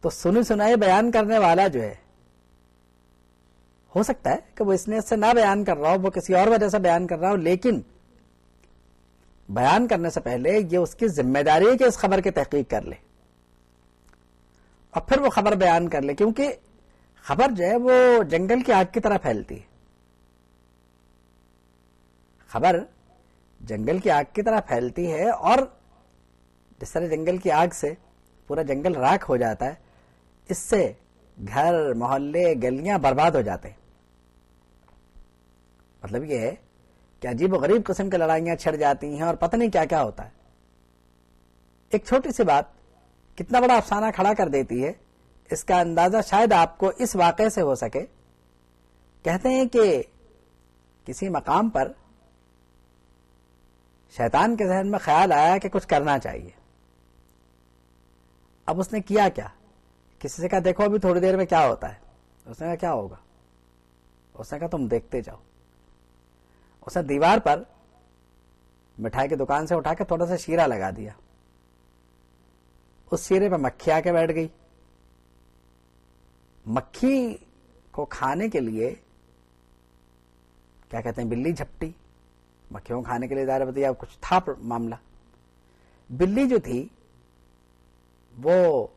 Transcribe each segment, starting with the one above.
تو سنی سنائی بیان کرنے والا جو ہے ہو سکتا ہے کہ وہ اس نیت سے نہ بیان کر رہا ہو، وہ کسی اور وجہ سے بیان کر رہا ہو، لیکن بیان کرنے سے پہلے یہ اس کی ذمہ داری ہے کہ اس خبر کی تحقیق کر لے اور پھر وہ خبر بیان کر لے، کیونکہ خبر جو ہے وہ جنگل کی آگ کی طرح پھیلتی ہے. خبر جنگل کی آگ کی طرح پھیلتی ہے، اور جس طرح جنگل کی آگ سے پورا جنگل راکھ ہو جاتا ہے، اس سے گھر، محلے، گلیاں برباد ہو جاتے ہیں. مطلب یہ ہے کہ عجیب و غریب قسم کی لڑائیاں چھڑ جاتی ہیں اور پتہ نہیں کیا کیا ہوتا ہے. ایک چھوٹی سی بات کتنا بڑا افسانہ کھڑا کر دیتی ہے، اس کا اندازہ شاید آپ کو اس واقعے سے ہو سکے. کہتے ہیں کہ کسی مقام پر شیطان کے ذہن میں خیال آیا کہ کچھ کرنا چاہیے. اب اس نے کیا کیا؟ کسی سے کہا دیکھو ابھی تھوڑی دیر میں کیا ہوتا ہے. اس نے کہا کیا ہوگا؟ اس نے کہا تم دیکھتے جاؤ. اس نے دیوار پر مٹھائی کی دکان سے اٹھا کے تھوڑا سا شیرہ لگا دیا. اس شیرے پہ مکھی آ کے بیٹھ گئی. مکھی کو کھانے کے لیے کیا کہتے ہیں، بلی جھپٹی. مکھیوں کو کھانے کے لیے ظاہر بتایا کچھ تھا معاملہ. بلی جو تھی وہ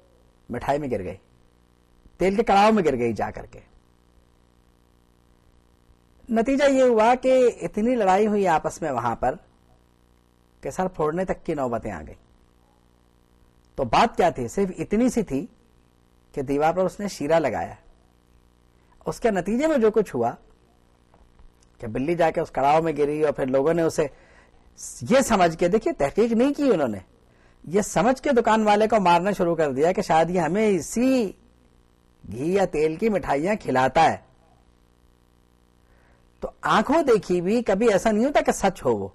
مٹھائی میں گر گئی، تیل کے کڑاؤ میں گر گئی جا کر کے. نتیجہ یہ ہوا کہ اتنی لڑائی ہوئی آپس میں وہاں پر کہ سر پھوڑنے تک کی نوبتیں آ گئی. تو بات کیا تھی؟ صرف اتنی سی تھی کہ دیوار پر اس نے شیرہ لگایا. اس کے نتیجے میں جو کچھ ہوا کہ بلی جا کے اس کڑاؤ میں گری، اور پھر لوگوں نے اسے یہ سمجھ کے، دیکھیے تحقیق نہیں کی انہوں نے، یہ سمجھ کے دکان والے کو مارنا شروع کر دیا کہ شاید یہ ہمیں اسی گھی یا تیل کی مٹھائیاں کھلاتا ہے. تو آنکھوں دیکھی بھی کبھی ایسا نہیں ہوتا کہ سچ ہو وہ.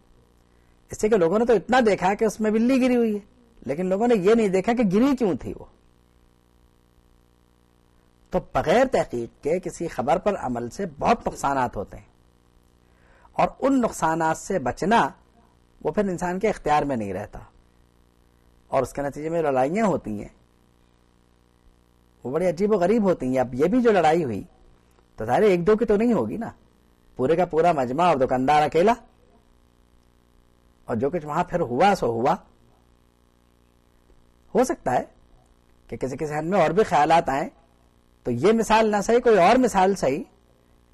اس سے کہ لوگوں نے تو اتنا دیکھا کہ اس میں بلی گری ہوئی ہے، لیکن لوگوں نے یہ نہیں دیکھا کہ گری کیوں تھی وہ. تو بغیر تحقیق کے کسی خبر پر عمل سے بہت نقصانات ہوتے ہیں، اور ان نقصانات سے بچنا وہ پھر انسان کے اختیار میں نہیں رہتا، اور اس کے نتیجے میں لڑائیاں ہوتی ہیں وہ بڑی عجیب و غریب ہوتی ہیں. اب یہ بھی جو لڑائی ہوئی تو ظاہر ایک دو کی تو نہیں ہوگی نا، پورے کا پورا مجمع اور دکاندار اکیلا، اور جو کچھ وہاں پھر ہوا سو ہوا. ہو سکتا ہے کہ کسی کے ذہن میں اور بھی خیالات آئیں تو یہ مثال نہ صحیح کوئی اور مثال صحیح،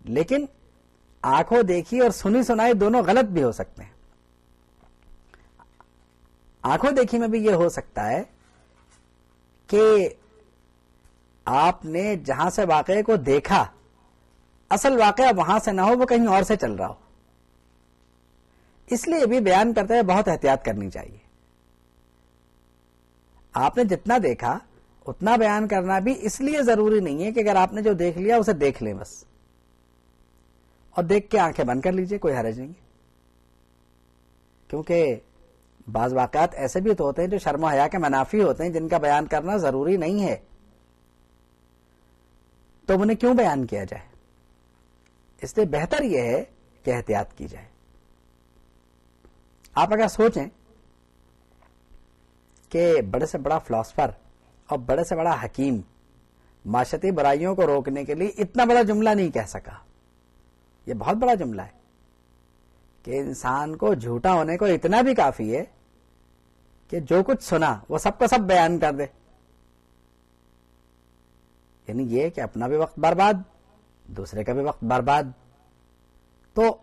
لیکن آنکھوں دیکھی اور سنی سنائی دونوں غلط بھی ہو سکتے ہیں. آنکھوں دیکھی میں بھی یہ ہو سکتا ہے کہ آپ نے جہاں سے واقعے کو دیکھا اصل واقعہ وہاں سے نہ ہو، وہ کہیں اور سے چل رہا ہو. اس لیے بھی بیان کرتے ہوئے بہت احتیاط کرنی چاہیے. آپ نے جتنا دیکھا اتنا بیان کرنا بھی اس لیے ضروری نہیں ہے کہ اگر آپ نے جو دیکھ لیا اسے دیکھ لیں بس، اور دیکھ کے آنکھیں بند کر لیجئے، کوئی حرج نہیں ہے. کیونکہ بعض واقعات ایسے بھی تو ہوتے ہیں جو شرم و حیا کے منافی ہوتے ہیں، جن کا بیان کرنا ضروری نہیں ہے، تو انہیں کیوں بیان کیا جائے؟ اس لیے بہتر یہ ہے کہ احتیاط کی جائے. آپ اگر سوچیں کہ بڑے سے بڑا فلاسفر اور بڑے سے بڑا حکیم معاشرتی برائیوں کو روکنے کے لیے اتنا بڑا جملہ نہیں کہہ سکا، یہ بہت بڑا جملہ ہے کہ انسان کو جھوٹا ہونے کو اتنا بھی کافی ہے کہ جو کچھ سنا وہ سب کا سب بیان کر دے. یعنی یہ کہ اپنا بھی وقت برباد، دوسرے کا بھی وقت برباد. تو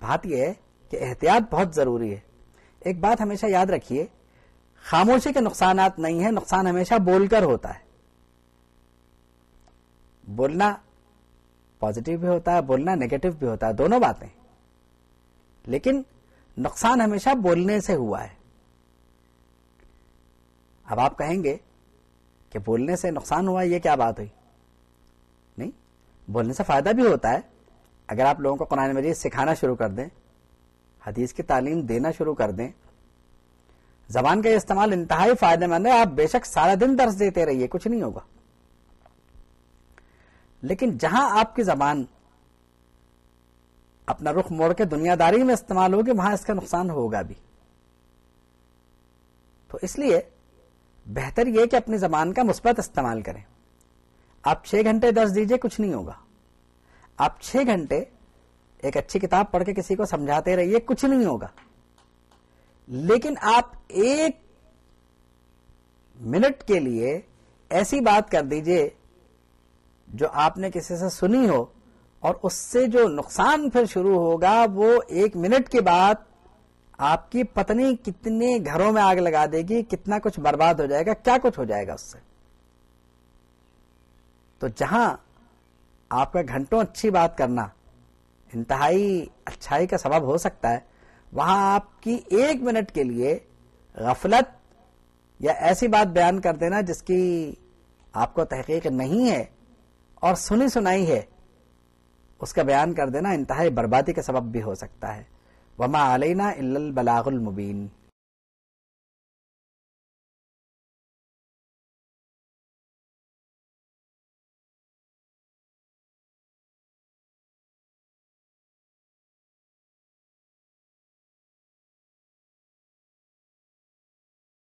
بات یہ ہے کہ احتیاط بہت ضروری ہے. ایک بات ہمیشہ یاد رکھیے، خاموشی کے نقصانات نہیں ہیں، نقصان ہمیشہ بول کر ہوتا ہے. بولنا پازیٹیو بھی ہوتا ہے، بولنا نیگیٹو بھی ہوتا ہے، دونوں باتیں، لیکن نقصان ہمیشہ بولنے سے ہوا ہے. اب آپ کہیں گے کہ بولنے سے نقصان ہوا، یہ کیا بات ہوئی؟ نہیں، بولنے سے فائدہ بھی ہوتا ہے. اگر آپ لوگوں کو قرآن مجید سکھانا شروع کر دیں، حدیث کی تعلیم دینا شروع کر دیں، زبان کا استعمال انتہائی فائدہ مند ہے. آپ بے شک سارا دن درس دیتے رہیے، کچھ نہیں ہوگا. لیکن جہاں آپ کی زبان اپنا رخ موڑ کے دنیا داری میں استعمال ہوگی، وہاں اس کا نقصان ہوگا بھی. تو اس لیے بہتر یہ کہ اپنی زبان کا مثبت استعمال کریں. آپ 6 گھنٹے درس دیجئے، کچھ نہیں ہوگا. آپ 6 گھنٹے ایک اچھی کتاب پڑھ کے کسی کو سمجھاتے رہیے، کچھ نہیں ہوگا. لیکن آپ 1 منٹ کے لیے ایسی بات کر دیجئے جو آپ نے کسی سے سنی ہو، اور اس سے جو نقصان پھر شروع ہوگا وہ 1 منٹ کے بعد آپ کی پتنی کتنے گھروں میں آگ لگا دے گی، کتنا کچھ برباد ہو جائے گا، کیا کچھ ہو جائے گا اس سے. تو جہاں آپ کا گھنٹوں اچھی بات کرنا انتہائی اچھائی کا سبب ہو سکتا ہے، وہاں آپ کی 1 منٹ کے لیے غفلت یا ایسی بات بیان کر دینا جس کی آپ کو تحقیق نہیں ہے اور سنی سنائی ہے، اس کا بیان کر دینا انتہائی بربادی کا سبب بھی ہو سکتا ہے. وما علینا الا البلاغ المبین.